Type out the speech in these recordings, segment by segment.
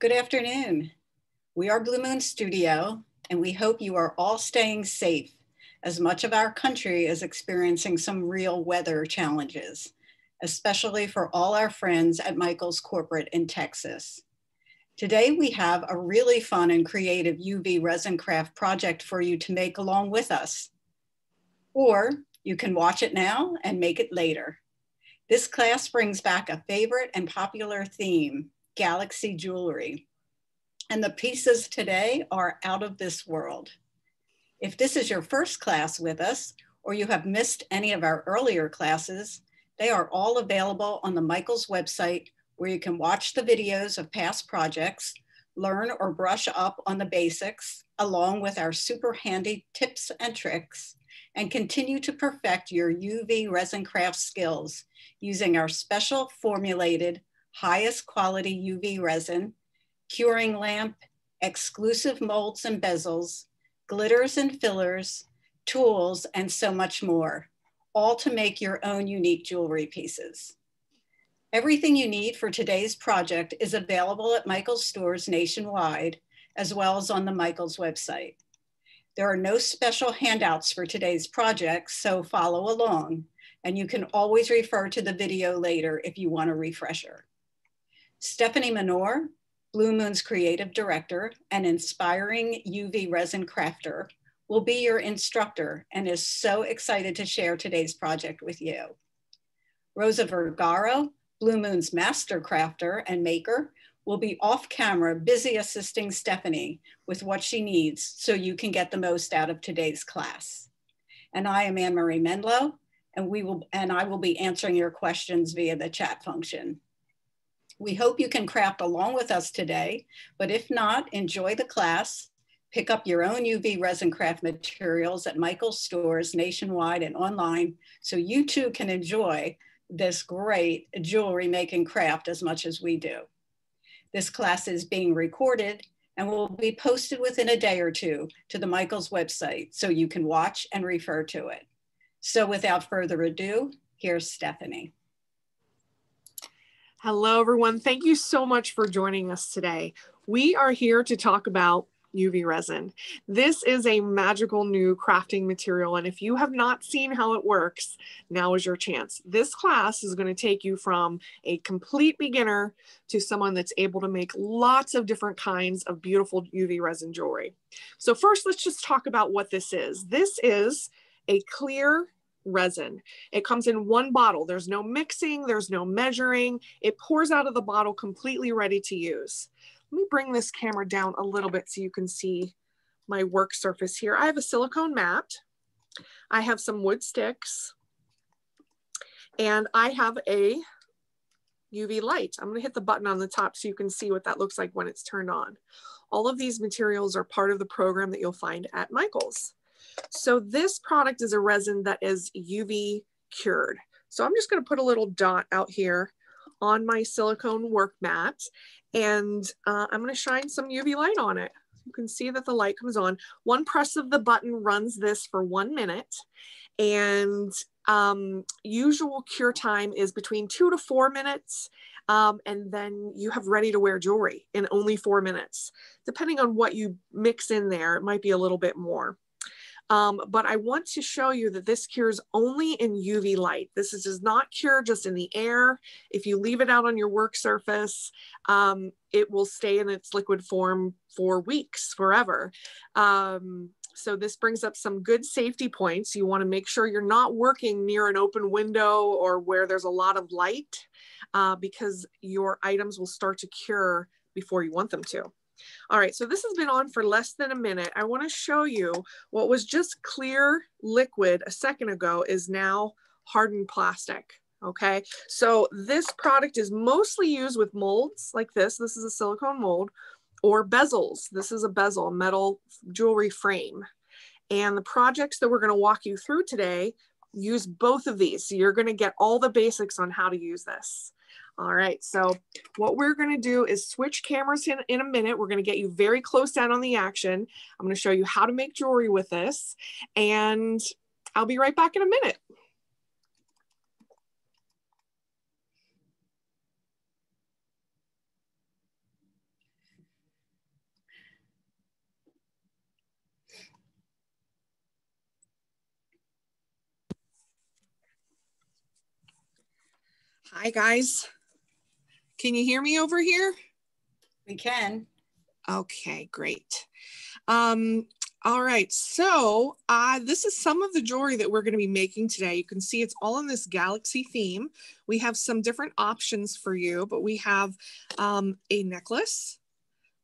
Good afternoon. We are Blue Moon Studio, and we hope you are all staying safe as much of our country is experiencing some real weather challenges, especially for all our friends at Michael's Corporate in Texas. Today, we have a really fun and creative UV resin craft project for you to make along with us. Or you can watch it now and make it later. This class brings back a favorite and popular theme, galaxy jewelry. And the pieces today are out of this world. If this is your first class with us, or you have missed any of our earlier classes, they are all available on the Michaels website, where you can watch the videos of past projects, learn or brush up on the basics, along with our super handy tips and tricks, and continue to perfect your UV resin craft skills using our special formulated, highest quality UV resin, curing lamp, exclusive molds and bezels, glitters and fillers, tools, and so much more, all to make your own unique jewelry pieces. Everything you need for today's project is available at Michaels stores nationwide, as well as on the Michaels website. There are no special handouts for today's project, so follow along, and you can always refer to the video later if you want a refresher. Stephanie Menor, Blue Moon's creative director and inspiring UV resin crafter, will be your instructor and is so excited to share today's project with you. Rosa Vergaro, Blue Moon's master crafter and maker, will be off camera busy assisting Stephanie with what she needs so you can get the most out of today's class. And I am Anne Marie Menlo, and I will be answering your questions via the chat function. We hope you can craft along with us today, but if not, enjoy the class, pick up your own UV resin craft materials at Michaels stores nationwide and online, so you too can enjoy this great jewelry making craft as much as we do. This class is being recorded and will be posted within a day or two to the Michaels website, so you can watch and refer to it. So without further ado, here's Stephanie. Hello, everyone. Thank you so much for joining us today. We are here to talk about UV resin. This is a magical new crafting material, and if you have not seen how it works, now is your chance. This class is going to take you from a complete beginner to someone that's able to make lots of different kinds of beautiful UV resin jewelry. So first, let's just talk about what this is. This is a clear resin. It comes in one bottle. There's no mixing, there's no measuring. It pours out of the bottle completely ready to use. Let me bring this camera down a little bit so you can see my work surface here. I have a silicone mat. I have some wood sticks, and I have a UV light. I'm going to hit the button on the top so you can see what that looks like when it's turned on. All of these materials are part of the program that you'll find at Michaels. So this product is a resin that is UV cured. So I'm just going to put a little dot out here on my silicone work mat, and I'm going to shine some UV light on it. You can see that the light comes on. One press of the button runs this for 1 minute, and usual cure time is between 2 to 4 minutes. And then you have ready to wear jewelry in only 4 minutes. Depending on what you mix in there, it might be a little bit more. But I want to show you that this cures only in UV light. This does not cure just in the air. If you leave it out on your work surface, it will stay in its liquid form for weeks, forever. So this brings up some good safety points. You want to make sure you're not working near an open window or where there's a lot of light, because your items will start to cure before you want them to. All right, so this has been on for less than a minute. I want to show you what was just clear liquid a second ago is now hardened plastic. Okay, so this product is mostly used with molds like this. This is a silicone mold, or bezels. This is a bezel, a metal jewelry frame. And the projects that we're going to walk you through today use both of these. So you're going to get all the basics on how to use this. All right, so what we're going to do is switch cameras in a minute. We're going to get you very close down on the action. I'm going to show you how to make jewelry with this, and I'll be right back in a minute. Hi guys. Can you hear me over here? We can. Okay, great. All right, so this is some of the jewelry that we're going to be making today. You can see it's all in this galaxy theme. We have some different options for you, but we have a necklace,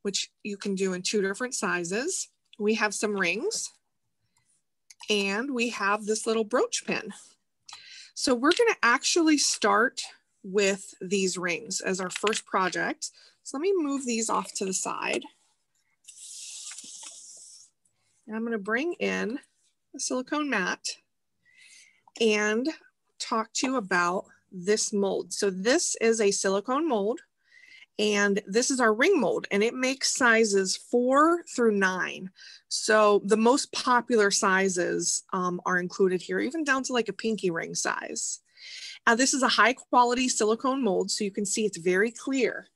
which you can do in 2 different sizes. We have some rings, and we have this little brooch pin. So we're going to actually start with these rings as our first project. So let me move these off to the side. And I'm going to bring in a silicone mat and talk to you about this mold. So this is a silicone mold, and this is our ring mold, and it makes sizes 4 through 9. So the most popular sizes are included here, even down to like a pinky ring size. This is a high quality silicone mold, so you can see it's very clear.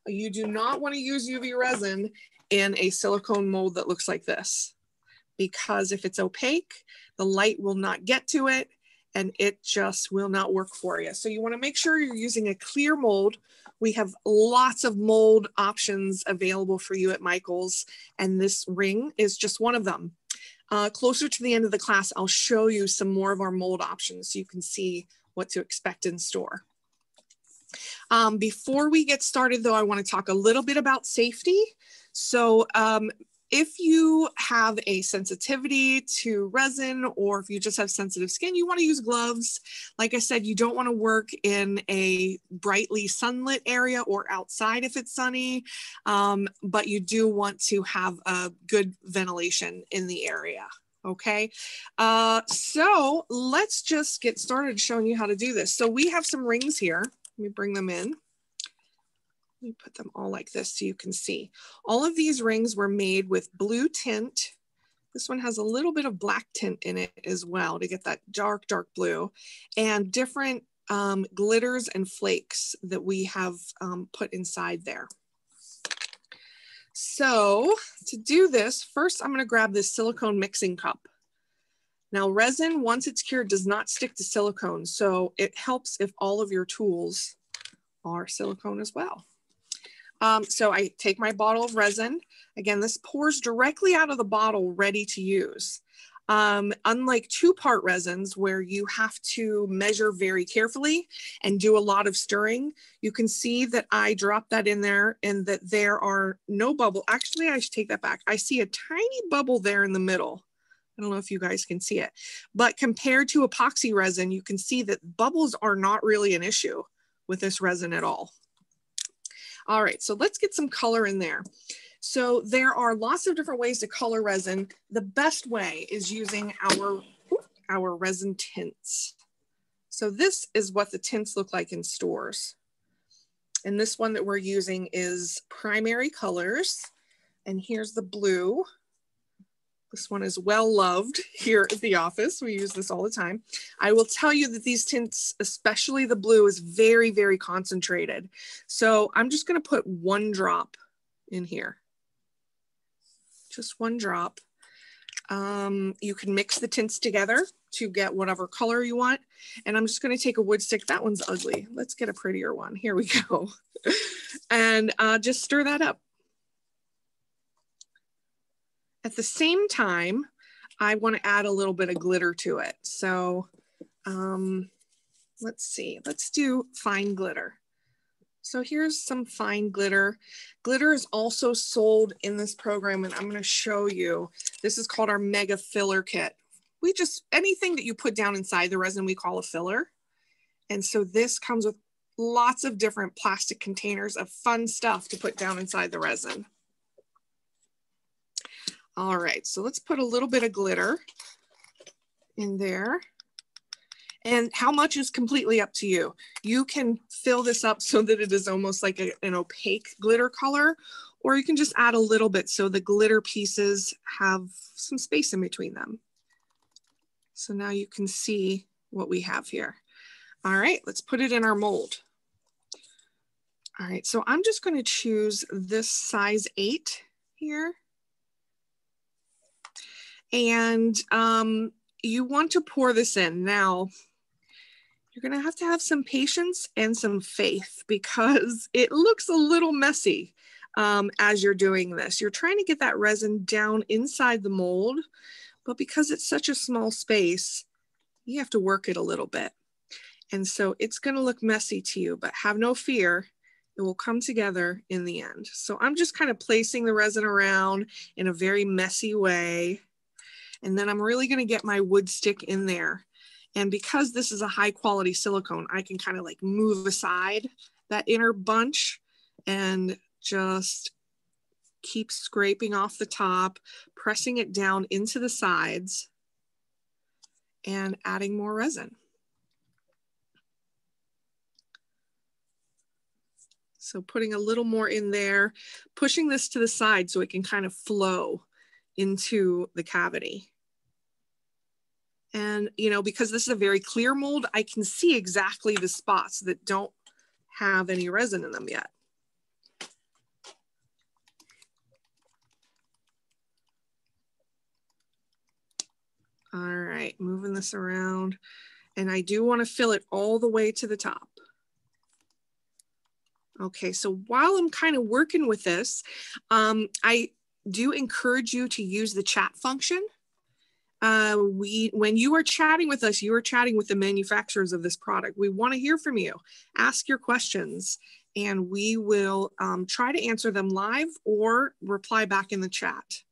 You do not want to use UV resin in a silicone mold that looks like this, because if it's opaque, the light will not get to it and it just will not work for you. So you want to make sure you're using a clear mold. We have lots of mold options available for you at Michael's, and this ring is just one of them. Closer to the end of the class, I'll show you some more of our mold options so you can see what to expect in store. Before we get started though, I want to talk a little bit about safety. So if you have a sensitivity to resin, or if you just have sensitive skin, you want to use gloves. Like I said, you don't want to work in a brightly sunlit area or outside if it's sunny, but you do want to have a good ventilation in the area. Okay, so let's just get started showing you how to do this. So we have some rings here. Let me bring them in. Let me put them all like this so you can see. All of these rings were made with blue tint. This one has a little bit of black tint in it as well to get that dark, dark blue, and different glitters and flakes that we have put inside there. So to do this, first I'm going to grab this silicone mixing cup. Now resin, once it's cured, does not stick to silicone, so it helps if all of your tools are silicone as well. So I take my bottle of resin. Again, this pours directly out of the bottle, ready to use. Unlike 2-part resins where you have to measure very carefully and do a lot of stirring, you can see that I dropped that in there and that there are no bubble. Actually, I should take that back. I see a tiny bubble there in the middle. I don't know if you guys can see it, but compared to epoxy resin, you can see that bubbles are not really an issue with this resin at all. All right, so let's get some color in there. So there are lots of different ways to color resin. The best way is using our resin tints. So this is what the tints look like in stores. And this one that we're using is Primary Colors. And here's the blue. This one is well loved here at the office. We use this all the time. I will tell you that these tints, especially the blue, is very, very concentrated. So I'm just going to put 1 drop in here. Just 1 drop. You can mix the tints together to get whatever color you want. And I'm just going to take a wood stick. That one's ugly. Let's get a prettier one. Here we go. And just stir that up. At the same time, I want to add a little bit of glitter to it. So let's see, let's do fine glitter. So here's some fine glitter. Glitter is also sold in this program, and I'm going to show you. This is called our Mega Filler Kit. Anything that you put down inside the resin, we call a filler. And so this comes with lots of different plastic containers of fun stuff to put down inside the resin. All right, so let's put a little bit of glitter in there. And how much is completely up to you. You can fill this up so that it is almost like an opaque glitter color, or you can just add a little bit so the glitter pieces have some space in between them. So now you can see what we have here. All right, let's put it in our mold. All right, so I'm just going to choose this size 8 here. And you want to pour this in. Now, You're gonna have to have some patience and some faith because it looks a little messy as you're doing this. You're trying to get that resin down inside the mold, but because it's such a small space, you have to work it a little bit. And so it's gonna look messy to you, but have no fear, it will come together in the end. So I'm just kind of placing the resin around in a very messy way. And then I'm really gonna get my wood stick in there. And because this is a high quality silicone, I can kind of like move aside that inner bunch and just keep scraping off the top, pressing it down into the sides and adding more resin. So putting a little more in there, pushing this to the side so it can kind of flow into the cavity. And, you know, because this is a very clear mold, I can see exactly the spots that don't have any resin in them yet. All right, moving this around. And I do want to fill it all the way to the top. Okay, so while I'm kind of working with this, I do encourage you to use the chat function. When you are chatting with us, you are chatting with the manufacturers of this product. We want to hear from you. Ask your questions and we will try to answer them live or reply back in the chat.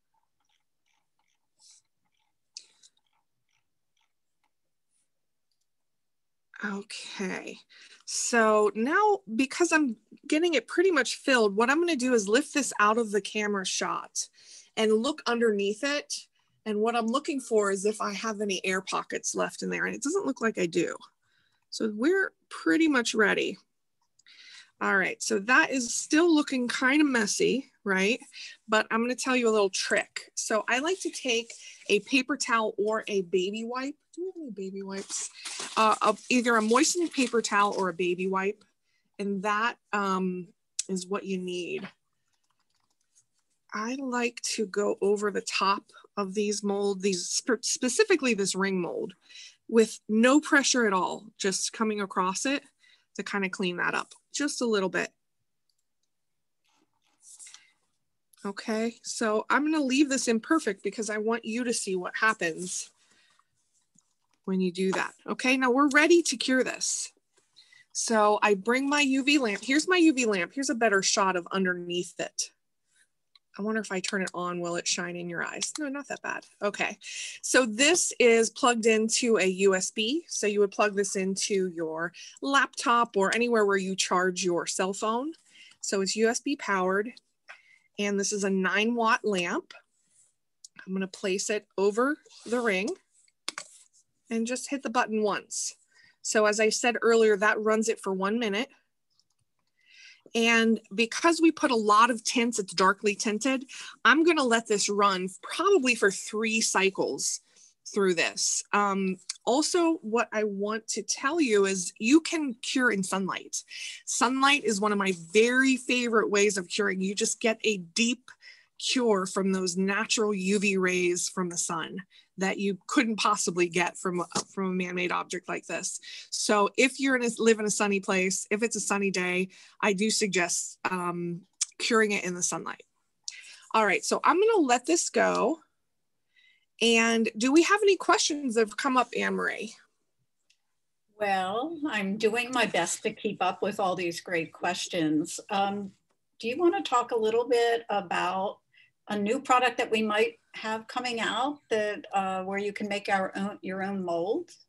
Okay, so now because I'm getting it pretty much filled, what I'm going to do is lift this out of the camera shot and look underneath it. And what I'm looking for is if I have any air pockets left in there, and it doesn't look like I do. So we're pretty much ready. All right, so that is still looking kind of messy, right? But I'm gonna tell you a little trick. So I like to take a paper towel or a baby wipe. Do we have any baby wipes? Either a moistened paper towel or a baby wipe. And that is what you need. I like to go over the top of these mold, specifically this ring mold, with no pressure at all, just coming across it to kind of clean that up just a little bit. Okay, so I'm gonna leave this imperfect because I want you to see what happens when you do that. Okay, now we're ready to cure this. So I bring my UV lamp. Here's my UV lamp. Here's a better shot of underneath it. I wonder if I turn it on, will it shine in your eyes? No, not that bad. Okay, so this is plugged into a USB. So you would plug this into your laptop or anywhere where you charge your cell phone. So it's USB powered. And this is a 9-watt lamp. I'm gonna place it over the ring and just hit the button once. So as I said earlier, that runs it for 1 minute. And because we put a lot of tints, it's darkly tinted, I'm gonna let this run probably for 3 cycles through this. Also, what I want to tell you is you can cure in sunlight. Sunlight is one of my very favorite ways of curing. You just get a deep cure from those natural UV rays from the sun that you couldn't possibly get from a man-made object like this. So if you're live in a sunny place, if it's a sunny day, I do suggest curing it in the sunlight. All right, so I'm gonna let this go. And do we have any questions that have come up, Anne-Marie? Well, I'm doing my best to keep up with all these great questions. Do you want to talk a little bit about a new product that we might have coming out that where you can make your own molds?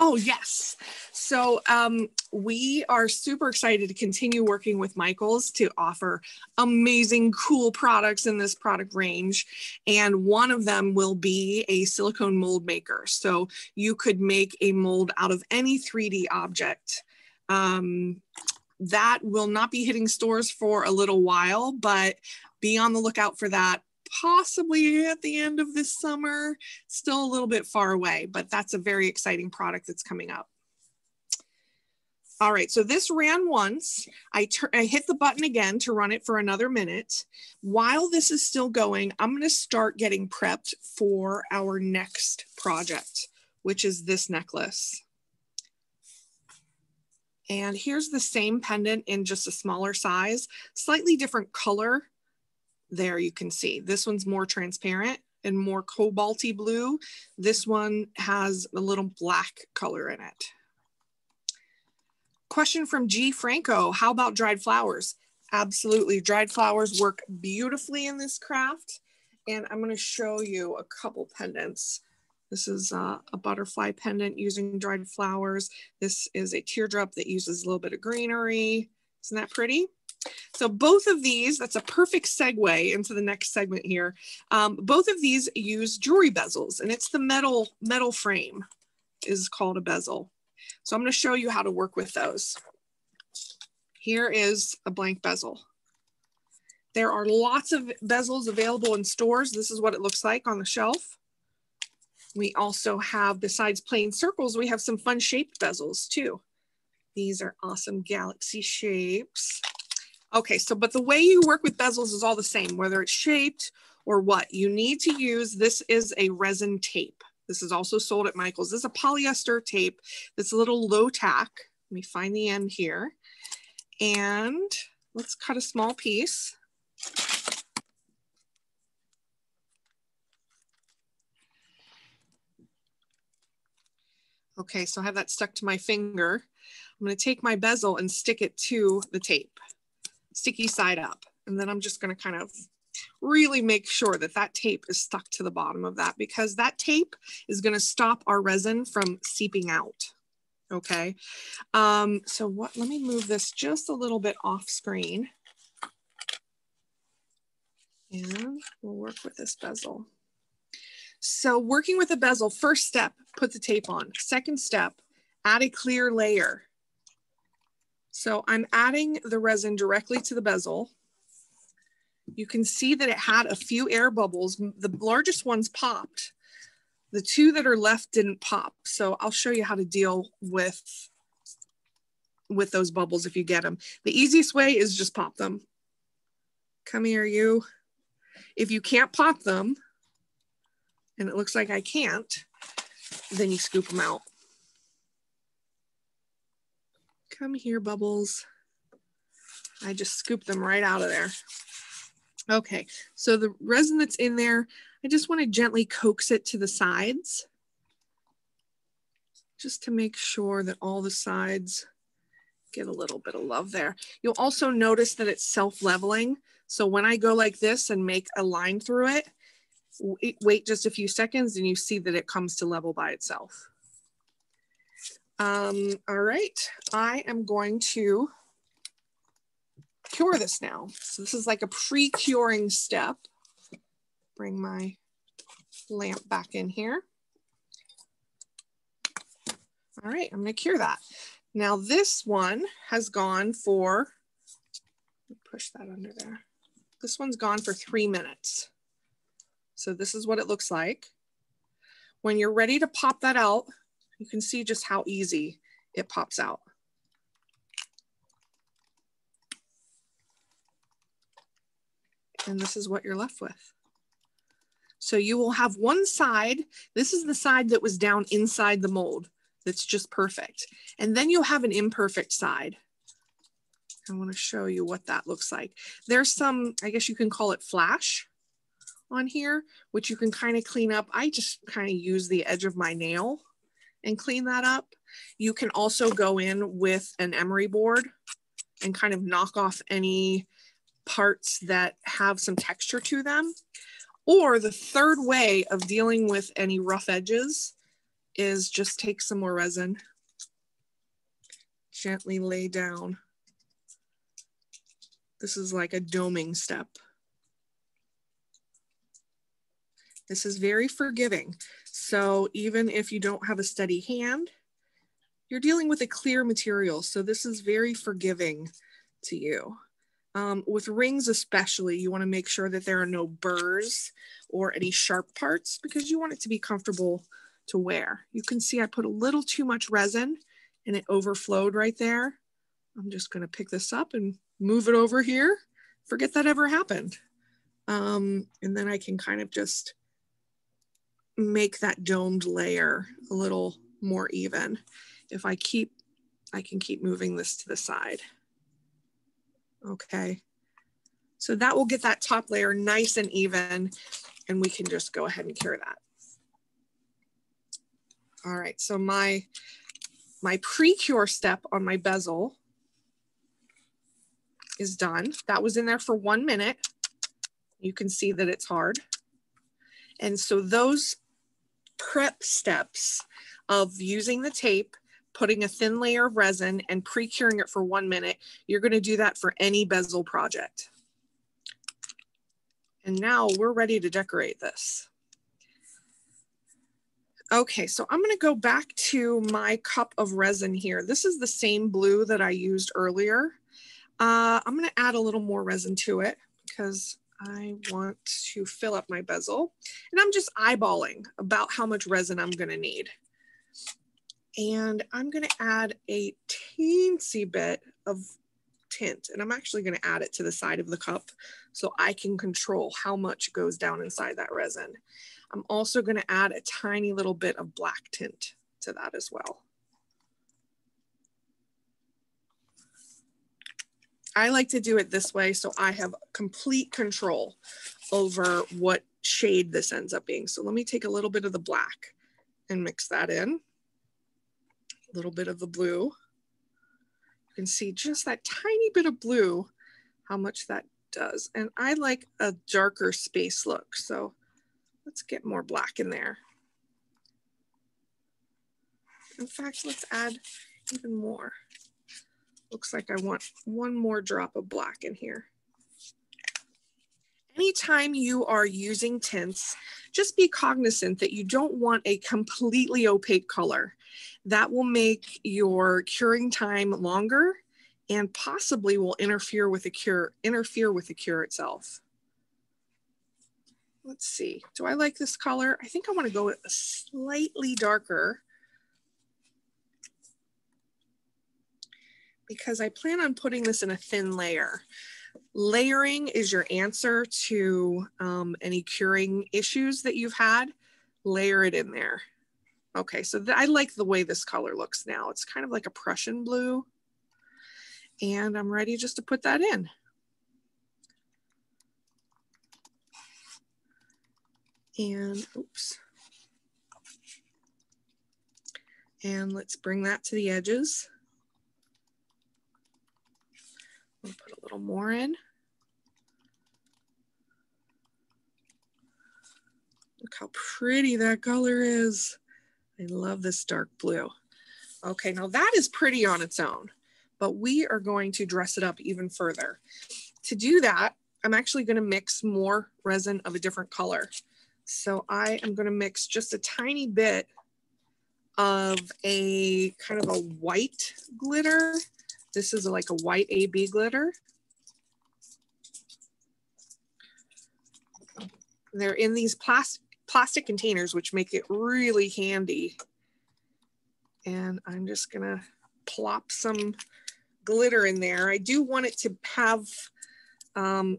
Oh, yes. So we are super excited to continue working with Michaels to offer amazing, cool products in this product range. And one of them will be a silicone mold maker. So you could make a mold out of any 3D object. That will not be hitting stores for a little while, but be on the lookout for that. Possibly at the end of this summer, still a little bit far away, but that's a very exciting product that's coming up. All right, so this ran once. I hit the button again to run it for another minute. While this is still going, I'm gonna start getting prepped for our next project, which is this necklace. And here's the same pendant in just a smaller size, slightly different color. There you can see, this one's more transparent and more cobalty blue. This one has a little black color in it. Question from G. Franco, how about dried flowers? Absolutely, dried flowers work beautifully in this craft. And I'm gonna show you a couple pendants. This is a butterfly pendant using dried flowers. This is a teardrop that uses a little bit of greenery. Isn't that pretty? So both of these, that's a perfect segue into the next segment here. Both of these use jewelry bezels, and it's the metal frame is called a bezel. So I'm going to show you how to work with those. Here is a blank bezel. There are lots of bezels available in stores. This is what it looks like on the shelf. We also have, besides plain circles, we have some fun shaped bezels too. These are awesome galaxy shapes. Okay, so, but the way you work with bezels is all the same, whether it's shaped or what. You need to use, this is a resin tape. This is also sold at Michael's. This is a polyester tape that's a little low tack. Let me find the end here. And let's cut a small piece. Okay, so I have that stuck to my finger. I'm going to take my bezel and stick it to the tape, sticky side up. And then I'm just going to kind of really make sure that that tape is stuck to the bottom of that, because that tape is going to stop our resin from seeping out. Okay. So let me move this just a little bit off screen. And we'll work with this bezel. So working with a bezel, first step, put the tape on. Second step, add a clear layer. So I'm adding the resin directly to the bezel. You can see that it had a few air bubbles. The largest ones popped. The two that are left didn't pop. So I'll show you how to deal with those bubbles if you get them. The easiest way is just pop them. Come here, you. If you can't pop them, and it looks like I can't, then you scoop them out. Come here, bubbles. I just scooped them right out of there. Okay, so the resin that's in there, I just want to gently coax it to the sides, just to make sure that all the sides get a little bit of love there. You'll also notice that it's self-leveling. So when I go like this and make a line through it, wait just a few seconds and you see that it comes to level by itself. All right, I am going to cure this now. So this is like a pre-curing step. Bring my lamp back in here. All right, I'm going to cure that. Now this one has gone for, push that under there. This one's gone for 3 minutes. So this is what it looks like. When you're ready to pop that out, you can see just how easy it pops out. And this is what you're left with. So you will have one side, this is the side that was down inside the mold. That's just perfect. And then you'll have an imperfect side. I want to show you what that looks like. There's some, I guess you can call it flash on here, which you can kind of clean up. I just kind of use the edge of my nail and clean that up. You can also go in with an emery board and kind of knock off any parts that have some texture to them. Or the third way of dealing with any rough edges is just take some more resin, gently lay down. This is like a doming step. This is very forgiving. So even if you don't have a steady hand, you're dealing with a clear material. So this is very forgiving to you. With rings especially, you want to make sure that there are no burrs or any sharp parts because you want it to be comfortable to wear. You can see I put a little too much resin and it overflowed right there. I'm just going to pick this up and move it over here. Forget that ever happened. And then I can kind of just make that domed layer a little more even. If I keep I can keep moving this to the side. Okay. So that will get that top layer nice and even, and we can just go ahead and cure that. All right, so my pre-cure step on my bezel is done. That was in there for 1 minute. You can see that it's hard. And so those prep steps of using the tape, putting a thin layer of resin and pre-curing it for 1 minute, you're going to do that for any bezel project. And now we're ready to decorate this. Okay, so I'm going to go back to my cup of resin here. This is the same blue that I used earlier. I'm going to add a little more resin to it because I want to fill up my bezel. And I'm just eyeballing about how much resin I'm going to need. And I'm going to add a teensy bit of tint, and I'm actually going to add it to the side of the cup so I can control how much goes down inside that resin. I'm also going to add a tiny little bit of black tint to that as well. I like to do it this way so I have complete control over what shade this ends up being. So let me take a little bit of the black and mix that in. A little bit of the blue. You can see just that tiny bit of blue, how much that does. And I like a darker space look, so let's get more black in there. In fact, let's add even more. Looks like I want 1 more drop of black in here. Anytime you are using tints, just be cognizant that you don't want a completely opaque color. That will make your curing time longer and possibly will interfere with the cure itself. Let's see, do I like this color? I think I want to go with a slightly darker because I plan on putting this in a thin layer. Layering is your answer to any curing issues that you've had. Layer it in there. Okay, so I like the way this color looks now. It's kind of like a Prussian blue. And I'm ready just to put that in. And oops. And let's bring that to the edges. We'll put a little more in. Look how pretty that color is. I love this dark blue. Okay, now that is pretty on its own, but we are going to dress it up even further. To do that, I'm actually going to mix more resin of a different color. So I am going to mix just a tiny bit of a kind of a white glitter. This is like a white AB glitter. They're in these plastic containers, which make it really handy. And I'm just gonna plop some glitter in there. I do want it to have a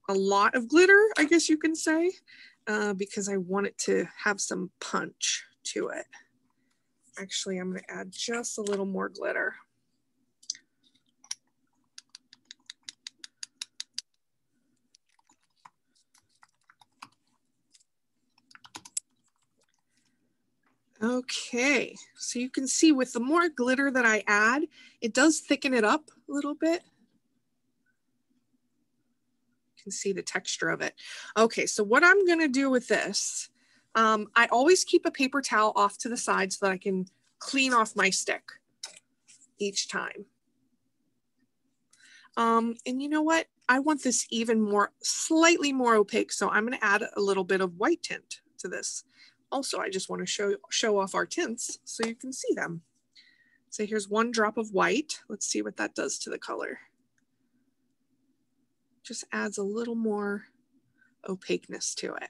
lot of glitter, I guess you can say, because I want it to have some punch to it. Actually, I'm gonna add just a little more glitter. Okay, so you can see with the more glitter that I add, it does thicken it up a little bit. You can see the texture of it. Okay, so what I'm gonna do with this, I always keep a paper towel off to the side so that I can clean off my stick each time. And you know what? I want this even more, slightly more opaque, so I'm gonna add a little bit of white tint to this. Also, I just want to show off our tints so you can see them. So here's 1 drop of white. Let's see what that does to the color. Just adds a little more opaqueness to it.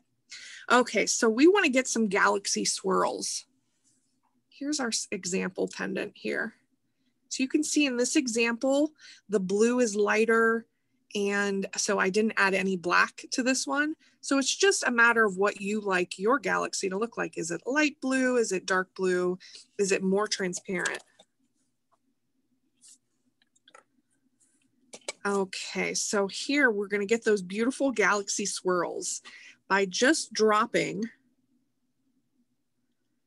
Okay, so we want to get some galaxy swirls. Here's our example pendant here. So you can see in this example, the blue is lighter, and so I didn't add any black to this one. So it's just a matter of what you like your galaxy to look like. Is it light blue? Is it dark blue? Is it more transparent? Okay, so here we're going to get those beautiful galaxy swirls by just dropping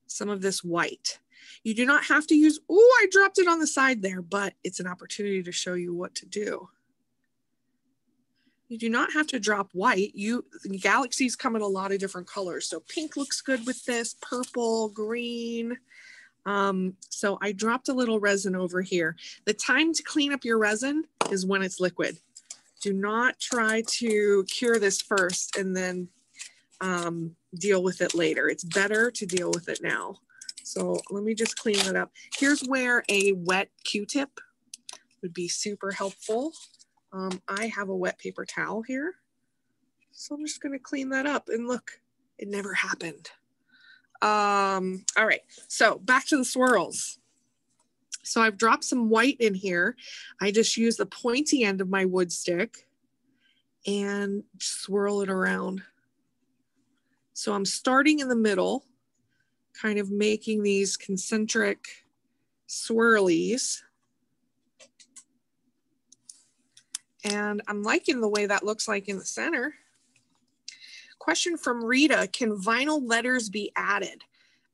some of this white. You do not have to use, oh, I dropped it on the side there, but it's an opportunity to show you what to do. You do not have to drop white. The galaxies come in a lot of different colors. So pink looks good with this, purple, green. So I dropped a little resin over here. The time to clean up your resin is when it's liquid. Do not try to cure this first and then deal with it later. It's better to deal with it now. So let me just clean it up. Here's where a wet Q-tip would be super helpful. I have a wet paper towel here. So I'm just gonna clean that up and look, it never happened. All right, so back to the swirls. So I've dropped some white in here. I just use the pointy end of my wood stick and swirl it around. So I'm starting in the middle, kind of making these concentric swirlies. And I'm liking the way that looks like in the center. Question from Rita, can vinyl letters be added?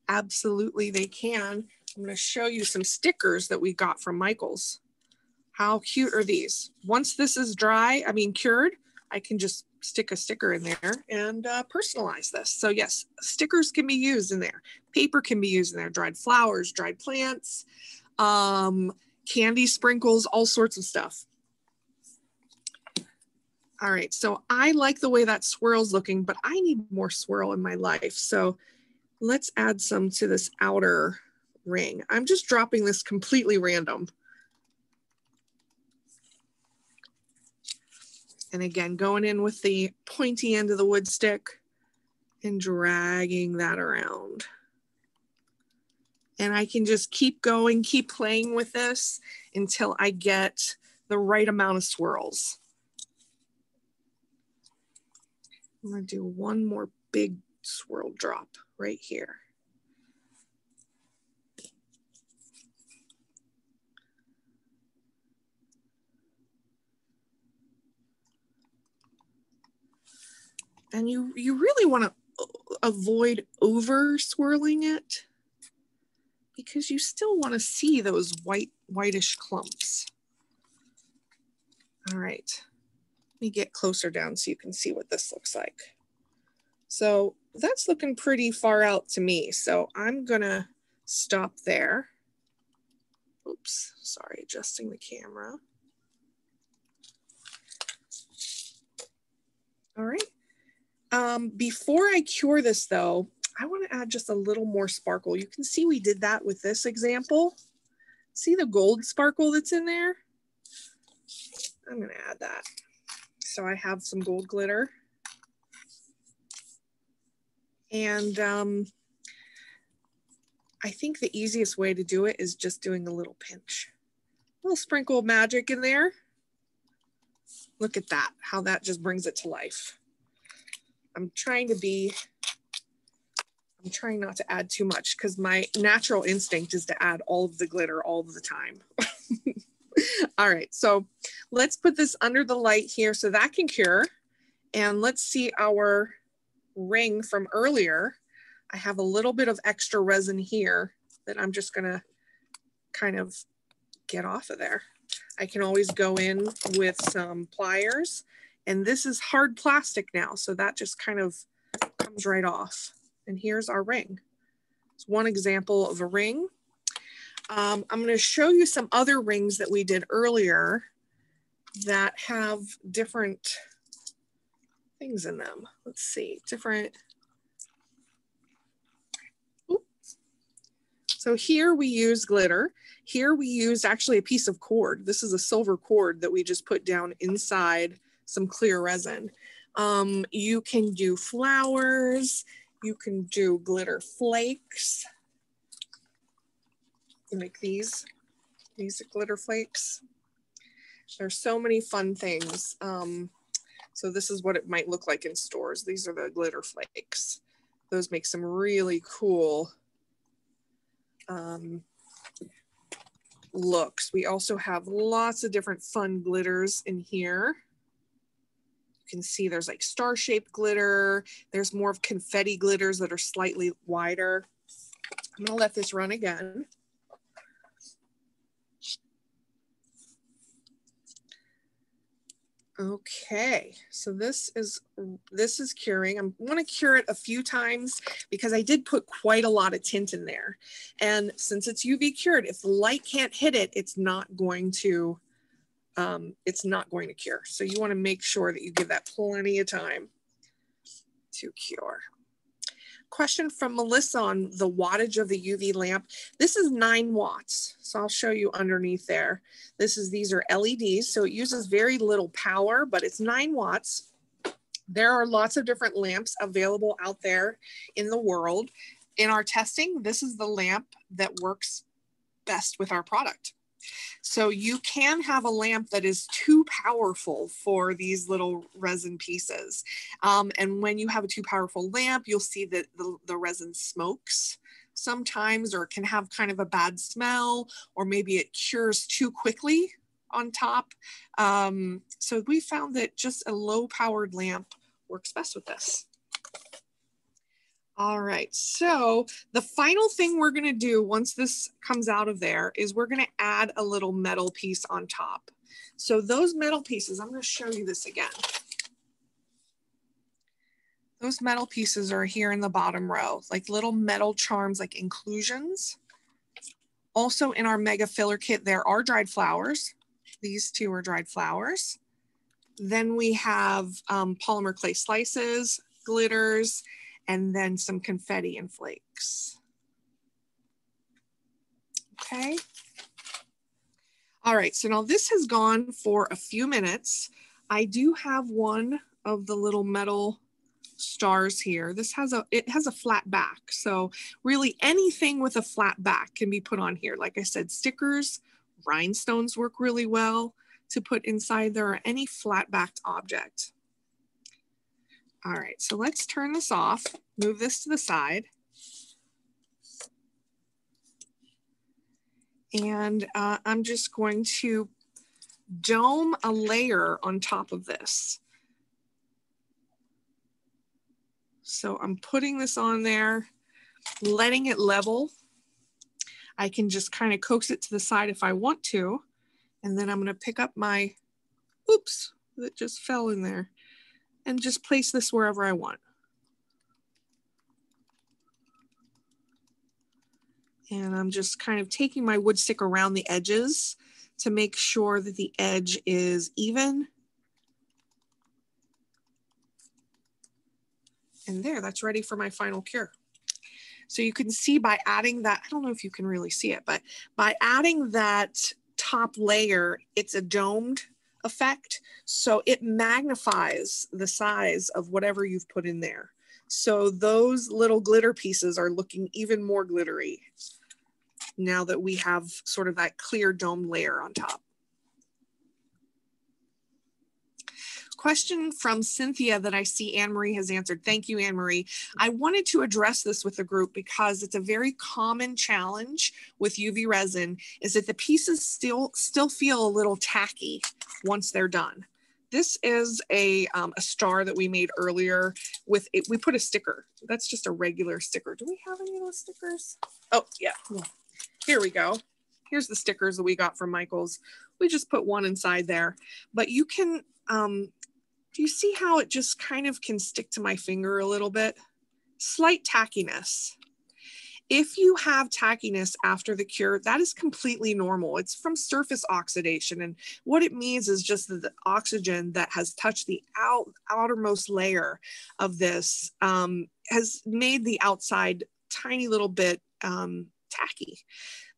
Absolutely, they can. I'm going to show you some stickers that we got from Michaels. How cute are these? Once this is dry, cured, I can just stick a sticker in there and personalize this. So yes, stickers can be used in there. Paper can be used in there. Dried flowers, dried plants, candy sprinkles, all sorts of stuff. All right, so I like the way that swirl's looking, but I need more swirl in my life. So let's add some to this outer ring. I'm just dropping this completely random. And again, going in with the pointy end of the wood stick and dragging that around. And I can just keep going, keep playing with this until I get the right amount of swirls. I'm gonna do one more big swirl drop right here. And you really want to avoid over swirling it because you still want to see those whitish clumps. All right, let me get closer down so you can see what this looks like. So that's looking pretty far out to me. So I'm gonna stop there. Oops, sorry, adjusting the camera. All right. Before I cure this though, I want to add just a little more sparkle. You can see we did that with this example. See the gold sparkle that's in there? I'm going to add that. So I have some gold glitter. And I think the easiest way to do it is just doing a little pinch. A little sprinkle of magic in there. Look at that, how that just brings it to life. I'm trying not to add too much because my natural instinct is to add all of the glitter all of the time. All right, so let's put this under the light here so that can cure. And let's see our ring from earlier. I have a little bit of extra resin here that I'm just gonna kind of get off of there. I can always go in with some pliers, and this is hard plastic now, so that just kind of comes right off. And here's our ring. It's one example of a ring. I'm going to show you some other rings that we did earlier that have different things in them. Let's see, different. Oops. So here we use glitter. Here we used actually a piece of cord. This is a silver cord that we just put down inside some clear resin. You can do flowers. You can do glitter flakes. Like these glitter flakes. There's so many fun things. So this is what it might look like in stores. These are the glitter flakes. Those make some really cool looks. We also have lots of different fun glitters in here. You can see there's like star-shaped glitter. There's more of confetti glitters that are slightly wider. I'm gonna let this run again. Okay, so this is curing. I'm going to cure it a few times because I did put quite a lot of tint in there. And since it's UV cured, if the light can't hit it, it's not going to cure. So you want to make sure that you give that plenty of time to cure. Question from Melissa on the wattage of the UV lamp. This is 9 watts. So I'll show you underneath there. These are LEDs, so it uses very little power, but it's 9 watts. There are lots of different lamps available out there in the world. In our testing, this is the lamp that works best with our product. So you can have a lamp that is too powerful for these little resin pieces. And when you have a too powerful lamp, you'll see that the resin smokes sometimes, or it can have kind of a bad smell, or maybe it cures too quickly on top. So we found that just a low powered lamp works best with this. All right, so the final thing we're gonna do once this comes out of there is we're gonna add a little metal piece on top. So those metal pieces, I'm gonna show you this again. Those metal pieces are here in the bottom row, like little metal charms, like inclusions. Also in our mega filler kit, there are dried flowers. These two are dried flowers. Then we have polymer clay slices, glitters, and then some confetti and flakes. Okay. All right, so now this has gone for a few minutes. I do have one of the little metal stars here. It has a flat back. So really anything with a flat back can be put on here. Like I said, stickers, rhinestones work really well to put inside there, or any flat backed object. All right, so let's turn this off, move this to the side. And I'm just going to dome a layer on top of this. So I'm putting this on there, letting it level. I can just kind of coax it to the side if I want to. And then I'm gonna pick up my, oops, that just fell in there, and just place this wherever I want. And I'm just kind of taking my wood stick around the edges to make sure that the edge is even. And there, that's ready for my final cure. So you can see by adding that, I don't know if you can really see it, but by adding that top layer, it's a domed effect. So it magnifies the size of whatever you've put in there. So those little glitter pieces are looking even more glittery now that we have sort of that clear domed layer on top. Question from Cynthia that I see Anne-Marie has answered. Thank you, Anne-Marie. I wanted to address this with the group because it's a very common challenge with UV resin, is that the pieces still feel a little tacky once they're done. This is a star that we made earlier with it. We put a sticker. That's just a regular sticker. Do we have any of those stickers? Oh, yeah. Here we go. Here's the stickers that we got from Michael's. We just put one inside there, but you can, do you see how it just kind of can stick to my finger a little bit? Slight tackiness. If you have tackiness after the cure, that is completely normal. It's from surface oxidation. And what it means is just that the oxygen that has touched the outermost layer of this has made the outside tiny little bit tacky.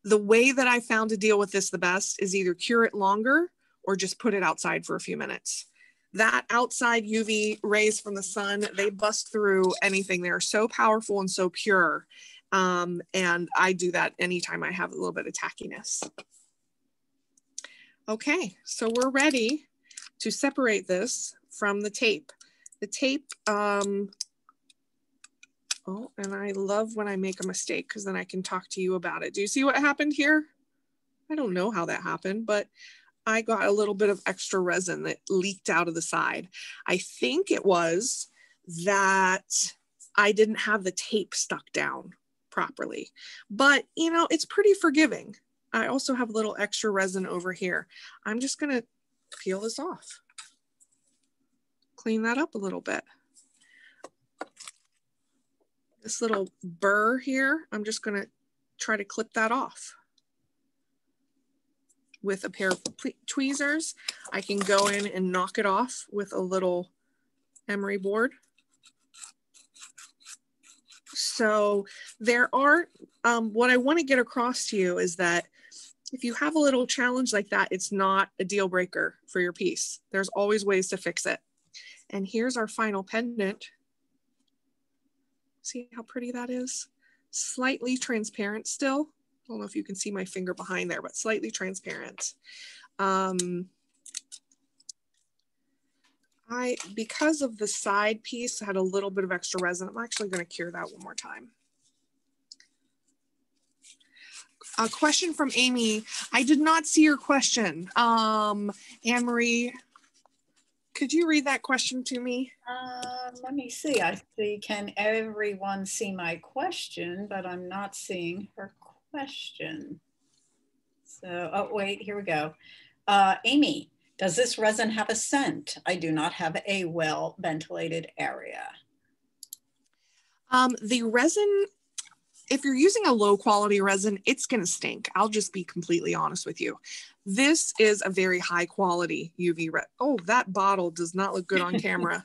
The way that I found to deal with this the best is either cure it longer or just put it outside for a few minutes. That outside UV rays from the sun, they bust through anything. They're so powerful and so pure. And I do that anytime I have a little bit of tackiness. Okay, so we're ready to separate this from the tape. The tape, oh, and I love when I make a mistake because then I can talk to you about it. Do you see what happened here? I don't know how that happened, but I got a little bit of extra resin that leaked out of the side. I think it was that I didn't have the tape stuck down properly, but you know, it's pretty forgiving. I also have a little extra resin over here. I'm just gonna peel this off. Clean that up a little bit. This little burr here, I'm just gonna try to clip that off. With a pair of tweezers, I can go in and knock it off with a little emery board. So there are, what I want to get across to you is that if you have a little challenge like that, it's not a deal breaker for your piece. There's always ways to fix it. And here's our final pendant. See how pretty that is? Slightly transparent still. I don't know if you can see my finger behind there, but slightly transparent. Because of the side piece, had a little bit of extra resin. I'm actually going to cure that one more time. A question from Amy. I did not see your question. Anne-Marie, could you read that question to me? Let me see. I see, can everyone see my question, but I'm not seeing her question. So, oh, wait, here we go. Amy, does this resin have a scent? I do not have a well ventilated area. The resin, if you're using a low quality resin, it's going to stink. I'll just be completely honest with you. This is a very high quality UV resin. Oh, that bottle does not look good on camera.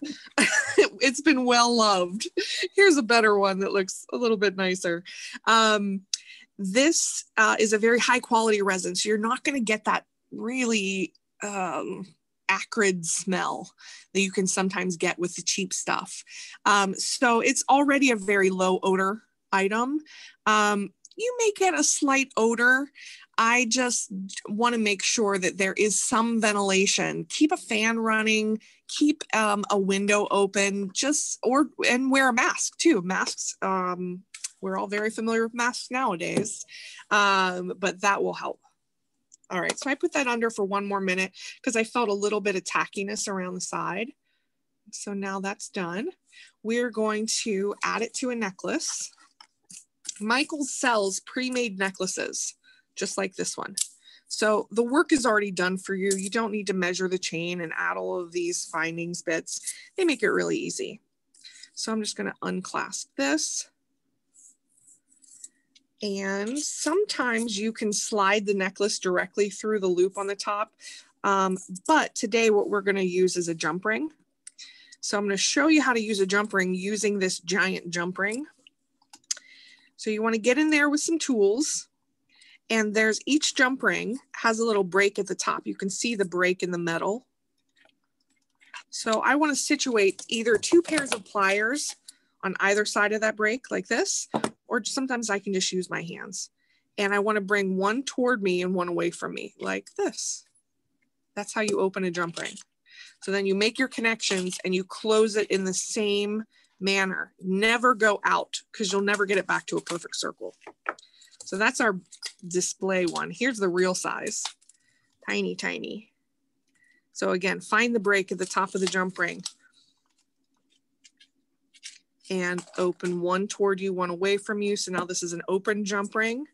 It's been well loved. Here's a better one that looks a little bit nicer. This is a very high quality resin. So you're not going to get that really acrid smell that you can sometimes get with the cheap stuff. So it's already a very low odor item. You may get a slight odor. I just want to make sure that there is some ventilation. Keep a fan running, keep a window open, and wear a mask too. Masks, we're all very familiar with masks nowadays, but that will help. All right, so I put that under for 1 more minute because I felt a little bit of tackiness around the side. So now that's done. We're going to add it to a necklace. Michael sells pre-made necklaces, just like this one. So the work is already done for you. You don't need to measure the chain and add all of these findings bits. They make it really easy. So I'm just gonna unclasp this. And sometimes you can slide the necklace directly through the loop on the top. But today what we're gonna use is a jump ring. So I'm gonna show you how to use a jump ring using this giant jump ring. So you wanna get in there with some tools, and each jump ring has a little break at the top. You can see the break in the metal. So I wanna situate either 2 pairs of pliers on either side of that break like this, or sometimes I can just use my hands. And I wanna bring one toward me and one away from me, like this. That's how you open a jump ring. So then you make your connections and you close it in the same manner. Never go out because you'll never get it back to a perfect circle. So that's our display one. Here's the real size, tiny, tiny. So again, find the break at the top of the jump ring and open one toward you, one away from you. So now this is an open jump ring.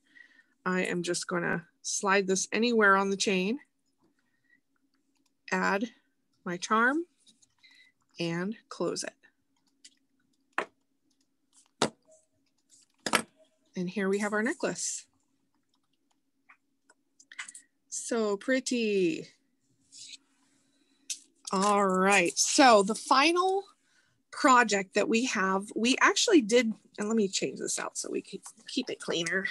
I am just gonna slide this anywhere on the chain, add my charm, and close it. And here we have our necklace. So pretty. All right, so the final project that we have, we actually did, and let me change this out so we can keep it cleaner.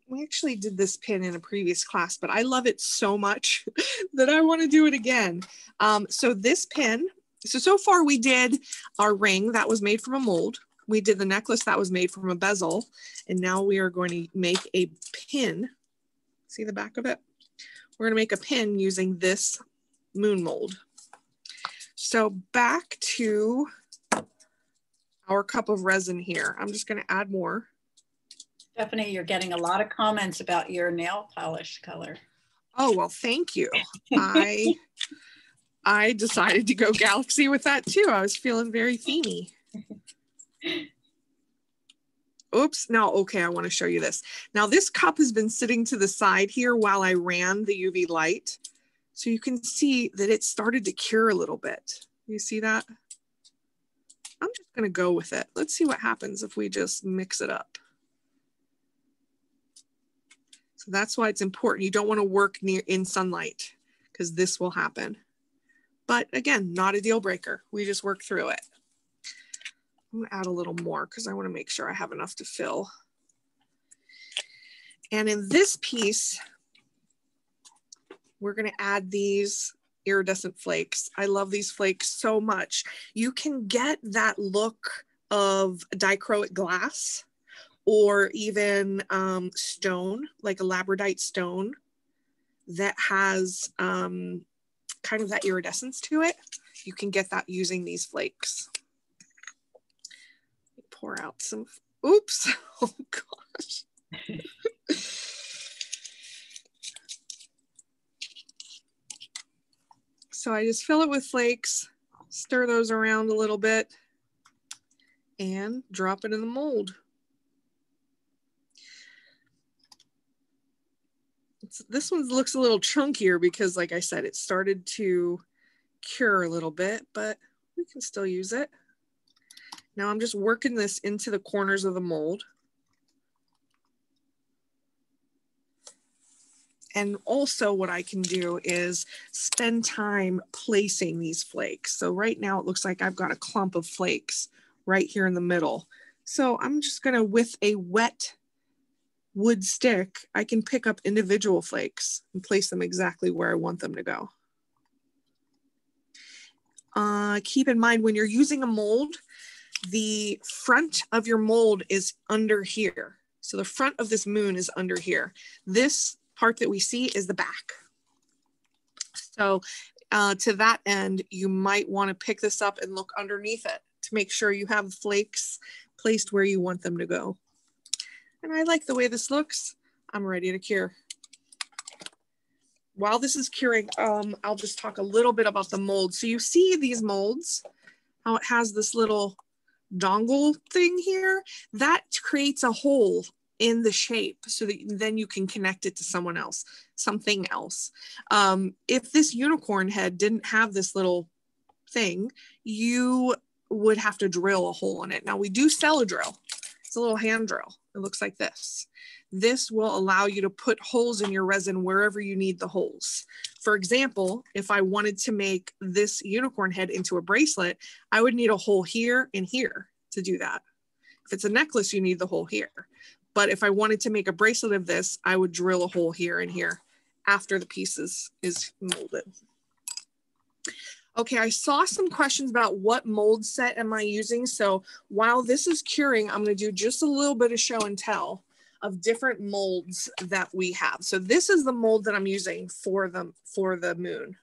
We actually did this pin in a previous class, but I love it so much that I want to do it again. So this pin, so far we did our ring that was made from a mold. We did the necklace that was made from a bezel. And now we are going to make a pin. See the back of it? We're going to make a pin using this moon mold. So back to our cup of resin here. I'm just going to add more. Stephanie, you're getting a lot of comments about your nail polish color. Oh, well, thank you. I decided to go Galaxy with that too. I was feeling very themey. Oops, now, okay, I want to show you this. Now this cup has been sitting to the side here while I ran the UV light. So you can see that it started to cure a little bit. You see that? I'm just going to go with it. Let's see what happens if we just mix it up. So that's why it's important. You don't want to work in sunlight because this will happen. But again, not a deal breaker. We just work through it. I'm going to add a little more because I want to make sure I have enough to fill. And in this piece, we're going to add these iridescent flakes. I love these flakes so much. You can get that look of dichroic glass or even stone, like a labradorite stone that has kind of that iridescence to it. You can get that using these flakes. Pour out some, oops, oh gosh. So I just fill it with flakes, stir those around a little bit, and drop it in the mold. This one looks a little chunkier because, like I said, it started to cure a little bit, but we can still use it. Now I'm just working this into the corners of the mold. And also what I can do is spend time placing these flakes. So right now it looks like I've got a clump of flakes right here in the middle. So I'm just gonna, with a wet wood stick, I can pick up individual flakes and place them exactly where I want them to go. Keep in mind when you're using a mold, the front of your mold is under here. So the front of this moon is under here. This part that we see is the back. So to that end, you might want to pick this up and look underneath it to make sure you have flakes placed where you want them to go. And I like the way this looks. I'm ready to cure. While this is curing, I'll just talk a little bit about the mold. So you see these molds, how it has this little dongle thing here, that creates a hole in the shape so that then you can connect it to someone else, something else. If this unicorn head didn't have this little thing, you would have to drill a hole in it. Now we do sell a drill. It's a little hand drill. It looks like this. This will allow you to put holes in your resin wherever you need the holes. For example, if I wanted to make this unicorn head into a bracelet, I would need a hole here and here to do that. If it's a necklace, you need the hole here. But if I wanted to make a bracelet of this, I would drill a hole here and here after the piece is molded. Okay, I saw some questions about what mold set am I using. So while this is curing, I'm going to do just a little bit of show and tell of different molds that we have. So this is the mold that I'm using for the moon.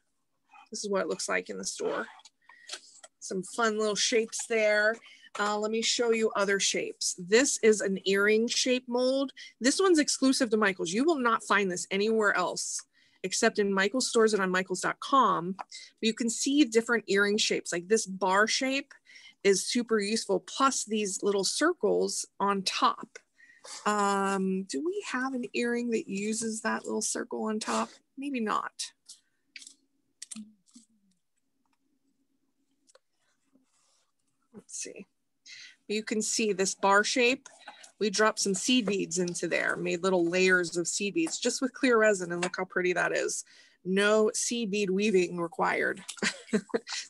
This is what it looks like in the store. Some fun little shapes there. Let me show you other shapes. This is an earring shape mold. This one's exclusive to Michael's. You will not find this anywhere else except in Michael's stores and on michaels.com. You can see different earring shapes. Like this bar shape is super useful, plus these little circles on top. Do we have an earring that uses that little circle on top? Maybe not. Let's see. You can see this bar shape. We dropped some seed beads into there, made little layers of seed beads just with clear resin, and look how pretty that is. No seed bead weaving required.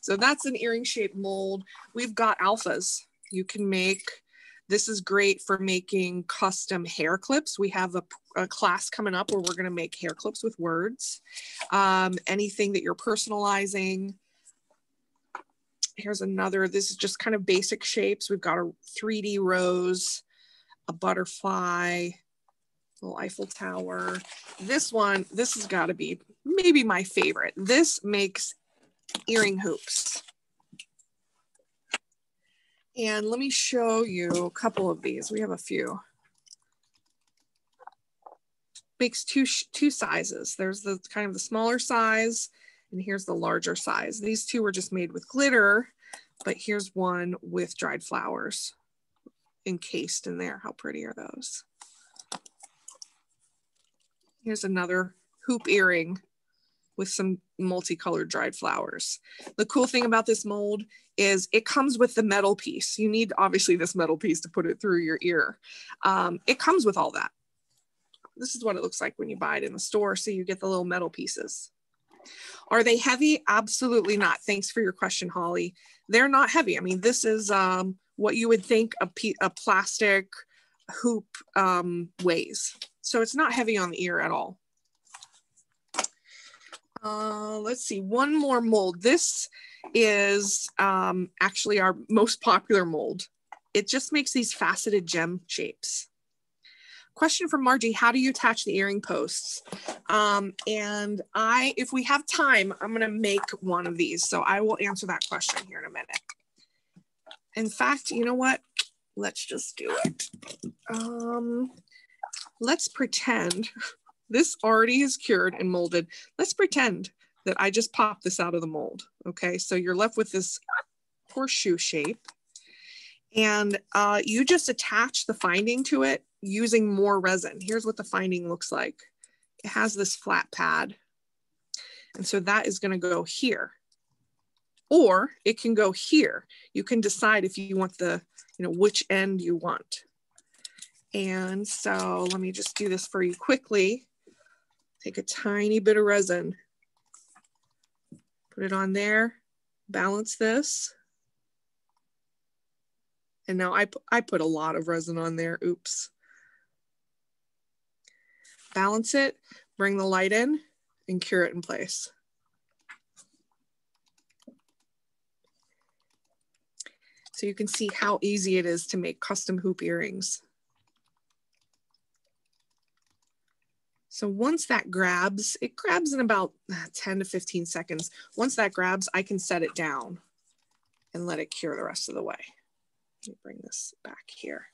So that's an earring shaped mold. We've got alphas. You can make, this is great for making custom hair clips. We have a class coming up where we're gonna make hair clips with words. Anything that you're personalizing. Here's another, this is just kind of basic shapes. We've got a 3D rose, a butterfly, little Eiffel Tower. This one, this has got to be maybe my favorite. This makes earring hoops. And let me show you a couple of these. We have a few. makes two sizes. There's the kind of the smaller size, and here's the larger size. These two were just made with glitter, but here's one with dried flowers encased in there. How pretty are those? Here's another hoop earring with some multicolored dried flowers. The cool thing about this mold is it comes with the metal piece. You need obviously this metal piece to put it through your ear. It comes with all that. This is what it looks like when you buy it in the store. So you get the little metal pieces. Are they heavy? Absolutely not. Thanks for your question, Holly. They're not heavy. I mean, this is what you would think a plastic hoop weighs. So it's not heavy on the ear at all. Let's see, one more mold. This is actually our most popular mold. It just makes these faceted gem shapes. Question from Margie, how do you attach the earring posts? And if we have time, I'm gonna make one of these. So I will answer that question here in a minute. In fact, you know what? Let's just do it. Let's pretend this already is cured and molded. Let's pretend that I just popped this out of the mold. Okay, so you're left with this horseshoe shape, and you just attach the finding to it using more resin. Here's what the finding looks like. It has this flat pad, and so that is going to go here, or it can go here. You can decide if you want the, which end you want. And so let me just do this for you quickly. Take a tiny bit of resin, put it on there, balance this. And now I put a lot of resin on there, oops. Balance it, bring the light in, and cure it in place. So you can see how easy it is to make custom hoop earrings. So once that grabs, it grabs in about 10 to 15 seconds. Once that grabs, I can set it down and let it cure the rest of the way. Let me bring this back here.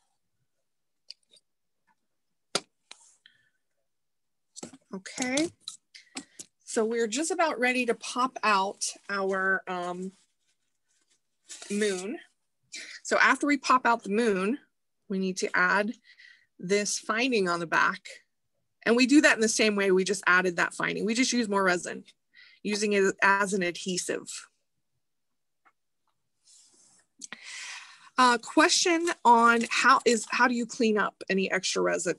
Okay, so we're just about ready to pop out our moon. So after we pop out the moon, we need to add this finding on the back. And we do that in the same way we just added that finding. We just use more resin, using it as an adhesive. Question on how do you clean up any extra resin?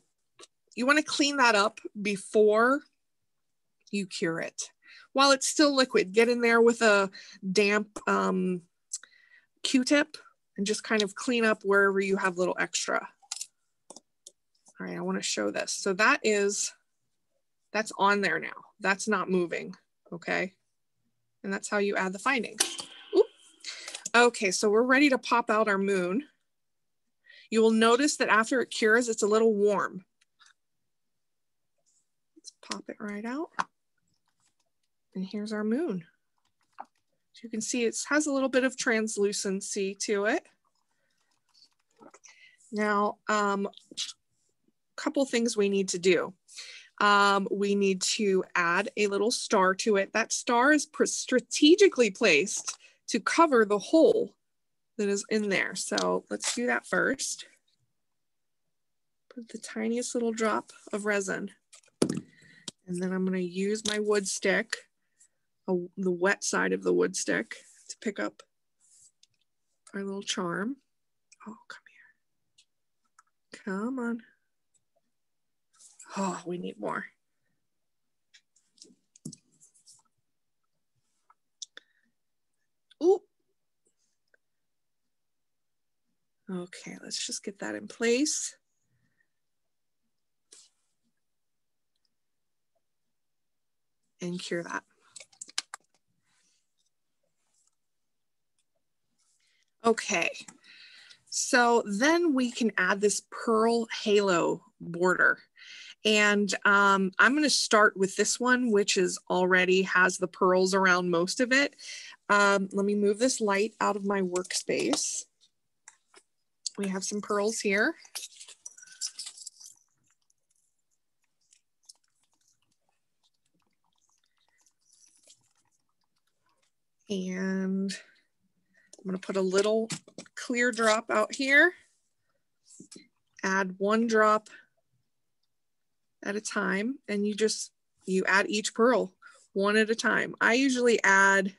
You want to clean that up before you cure it. While it's still liquid, get in there with a damp Q-tip and just kind of clean up wherever you have little extra. All right, I want to show this. So that's on there now. That's not moving, okay? And that's how you add the finding. Oop. Okay, so we're ready to pop out our moon. You will notice that after it cures, it's a little warm. Let's pop it right out. And here's our moon. So you can see it has a little bit of translucency to it. Now, couple things we need to do. We need to add a little star to it. That star is strategically placed to cover the hole that is in there. So let's do that first. Put the tiniest little drop of resin. And then I'm going to use my wood stick, the wet side of the wood stick, to pick up our little charm. Oh, come here. Come on. Oh, we need more. Ooh. Okay, let's just get that in place. And cure that. Okay, so then we can add this pearl halo border. And I'm going to start with this one, which is already has the pearls around most of it. Let me move this light out of my workspace. We have some pearls here. And I'm going to put a little clear drop out here. Add 1 drop at a time, and you add each pearl 1 at a time. I usually add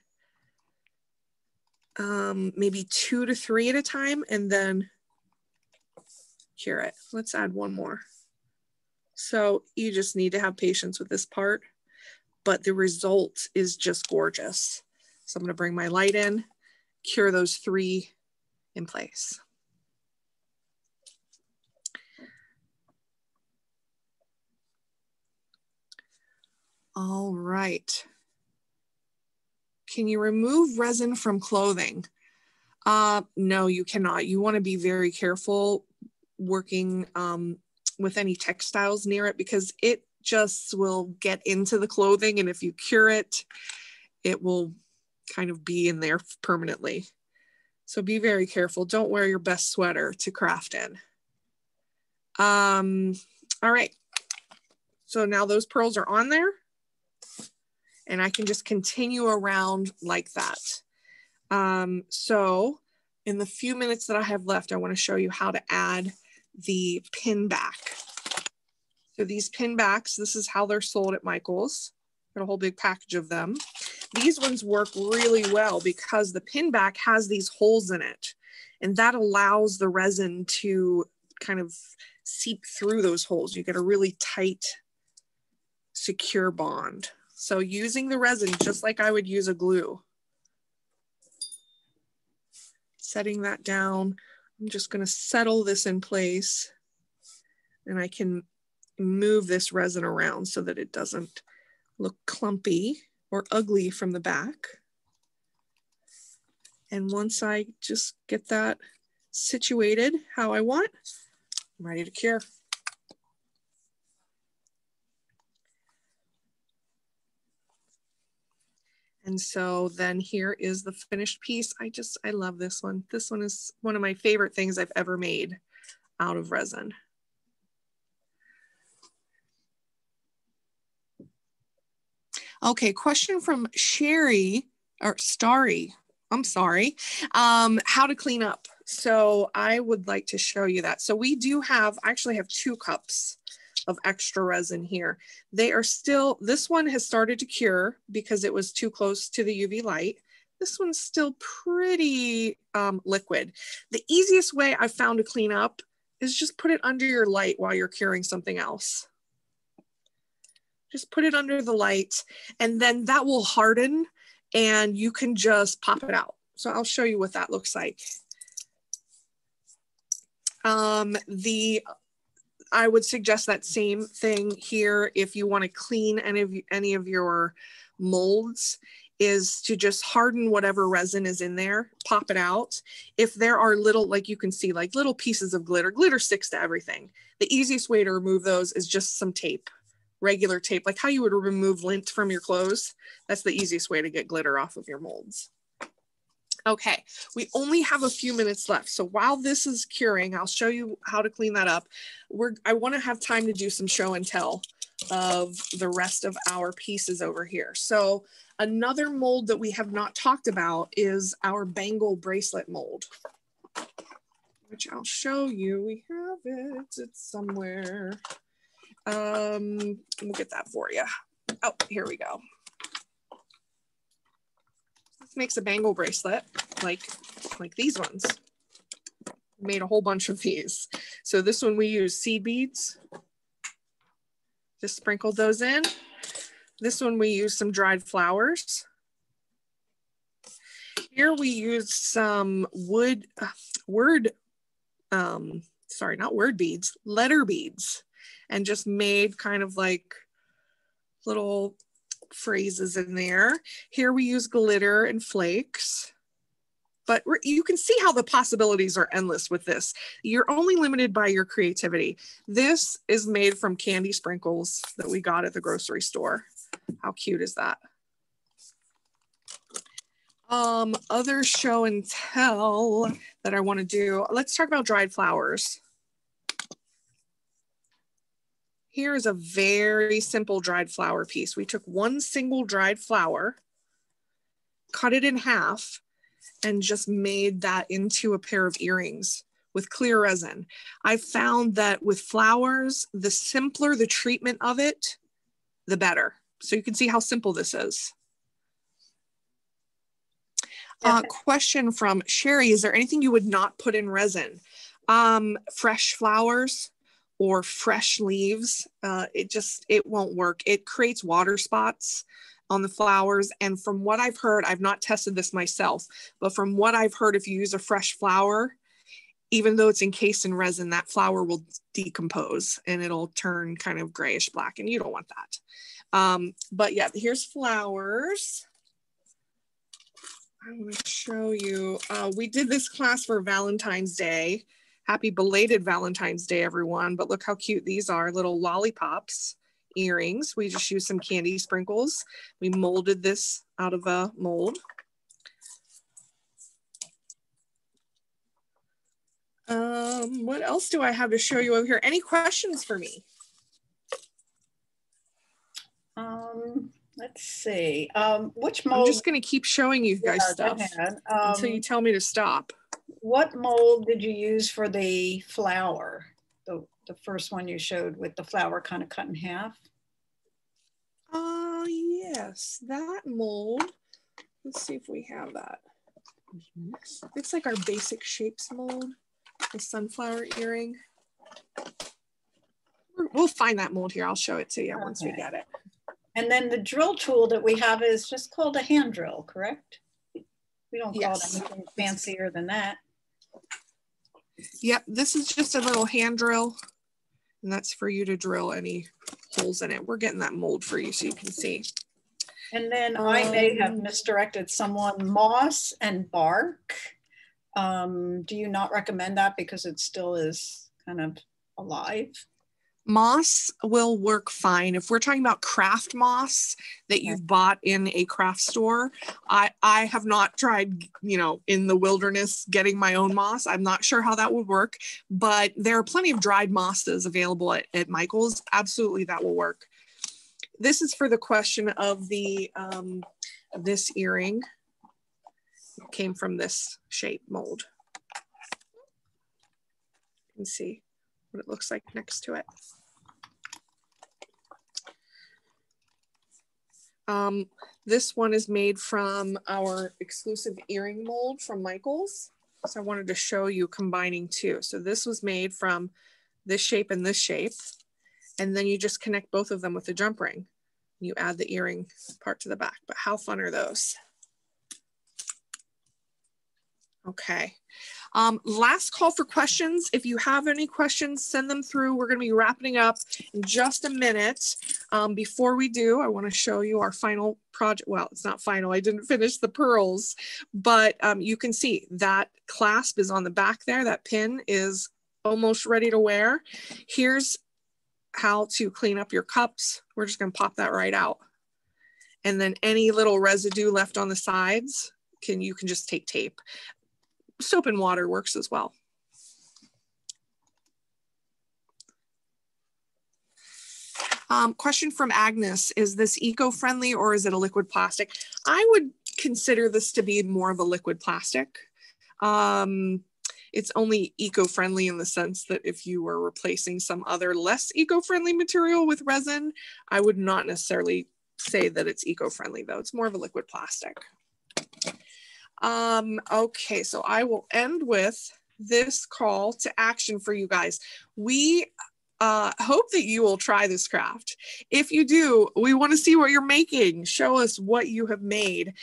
maybe 2 to 3 at a time and then cure it. Let's add 1 more. So you just need to have patience with this part, but the result is just gorgeous. So I'm going to bring my light in, cure those 3 in place. All right. Can you remove resin from clothing? No, you cannot. You want to be very careful working with any textiles near it, because it just will get into the clothing, and if you cure it, it will kind of be in there permanently. So be very careful. Don't wear your best sweater to craft in. All right. So now those pearls are on there, and I can just continue around like that. So in the few minutes that I have left, I want to show you how to add the pin back. So these pin backs, this is how they're sold at Michael's. Got a whole big package of them. These ones work really well because the pin back has these holes in it, and that allows the resin to kind of seep through those holes. You get a really tight, secure bond. So using the resin just like I would use a glue. Setting that down, I'm just going to settle this in place, and I can move this resin around so that it doesn't look clumpy or ugly from the back. And once I just get that situated how I want, I'm ready to cure. And so then here is the finished piece. I love this one. This one is one of my favorite things I've ever made out of resin. Okay, question from Sherry, or Starry, I'm sorry. How to clean up. So I would like to show you that. So we do have, I actually have 2 cups of extra resin here. They are still, this one has started to cure because it was too close to the UV light. This one's still pretty liquid. The easiest way I've found to clean up is just put it under your light while you're curing something else. Just put it under the light, and then that will harden and you can just pop it out. So I'll show you what that looks like. I would suggest that same thing here if you want to clean any of your molds, is to just harden whatever resin is in there, pop it out. If there are little, like you can see, like little pieces of glitter, glitter sticks to everything. The easiest way to remove those is just some tape, regular tape, like how you would remove lint from your clothes. That's the easiest way to get glitter off of your molds. Okay, we only have a few minutes left. So while this is curing, I'll show you how to clean that up. I want to have time to do some show and tell of the rest of our pieces over here. So another mold that we have not talked about is our Bangle bracelet mold, which I'll show you. We have it, it's somewhere. We'll get that for you. Oh, here we go. This makes a bangle bracelet like these ones. Made a whole bunch of these. So this one we use seed beads. Just sprinkled those in. This one we use some dried flowers. Here we use some letter beads, and just made kind of like little phrases in there. Here we use glitter and flakes, but you can see how the possibilities are endless with this. You're only limited by your creativity. This is made from candy sprinkles that we got at the grocery store. How cute is that? Other show and tell that I want to do. Let's talk about dried flowers. Here is a very simple dried flower piece. We took one single dried flower, cut it in half and just made that into a pair of earrings with clear resin. I found that with flowers, the simpler the treatment of it, the better. So you can see how simple this is. Question from Sherry, is there anything you would not put in resin? Fresh flowers or fresh leaves, it won't work. It creates water spots on the flowers. And from what I've heard, I've not tested this myself, but from what I've heard, if you use a fresh flower, even though it's encased in resin, that flower will decompose and it'll turn kind of grayish black, and you don't want that. But yeah, here's flowers. I want to show you, we did this class for Valentine's Day. Happy belated Valentine's Day, everyone. But look how cute these are, little lollipops earrings. We just used some candy sprinkles. We molded this out of a mold. What else do I have to show you over here? Any questions for me? Let's see. Which mold? I'm just going to keep showing you guys stuff until you tell me to stop. What mold did you use for the flower? The first one you showed with the flower kind of cut in half? Yes, that mold. Let's see if we have that. It's like our basic shapes mold, the sunflower earring. We'll find that mold here. I'll show it to you once we get it. And then the drill tool that we have is just called a hand drill, correct? We don't call it anything fancier than that. Yep, this is just a little hand drill, and that's for you to drill any holes in it. We're getting that mold for you so you can see. And then I may have misdirected someone, moss and bark. Do you not recommend that because it still is kind of alive? Moss will work fine. If we're talking about craft moss that you've bought in a craft store, I have not tried, in the wilderness getting my own moss. I'm not sure how that would work, but there are plenty of dried mosses available at Michael's. Absolutely, that will work. This is for the question of the this earring. It came from this shape mold. You can see what it looks like next to it. This one is made from our exclusive earring mold from Michael's. So I wanted to show you combining two. So this was made from this shape and this shape. And then you just connect both of them with a jump ring. You add the earring part to the back. But how fun are those? Okay. Last call for questions. If you have any questions, send them through. We're going to be wrapping up in just a minute. Before we do, I want to show you our final project. Well, it's not final. I didn't finish the pearls, but you can see that clasp is on the back there. That pin is almost ready to wear. Here's how to clean up your cups. We're just going to pop that right out. And then any little residue left on the sides, you can just take tape. Soap and water works as well. Question from Agnes, is this eco-friendly or is it a liquid plastic? I would consider this to be more of a liquid plastic. It's only eco-friendly in the sense that if you were replacing some other less eco-friendly material with resin, I would not necessarily say that it's eco-friendly though. It's more of a liquid plastic. Okay, so I will end with this call to action for you guys. We hope that you will try this craft. If you do, we want to see what you're making. Show us what you have made.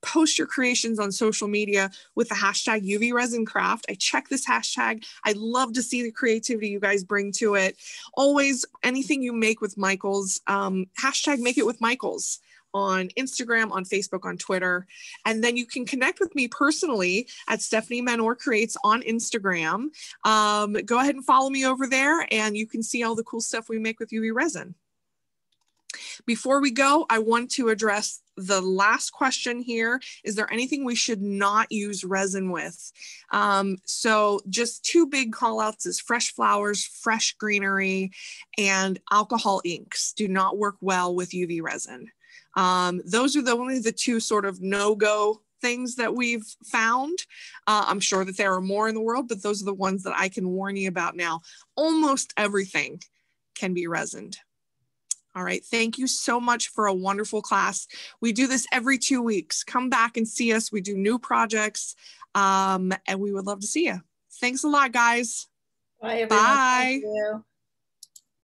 Post your creations on social media with the hashtag UV Resin Craft. I check this hashtag. I love to see the creativity you guys bring to it. Always, anything you make with Michael's, hashtag make it with Michael's on Instagram, on Facebook, on Twitter. And then you can connect with me personally at Stephanie Manor Creates on Instagram. Go ahead and follow me over there and you can see all the cool stuff we make with UV resin. Before we go, I want to address the last question here. Is there anything we should not use resin with? So just two big call outs is fresh flowers, fresh greenery, and alcohol inks do not work well with UV resin. Those are only the two sort of no-go things that we've found. I'm sure that there are more in the world, but those are the ones that I can warn you about now. Almost everything can be resined. All right, thank you so much for a wonderful class. We do this every 2 weeks. Come back and see us. We do new projects, and we would love to see you. Thanks a lot, guys. Bye, everyone. Bye. Thank you.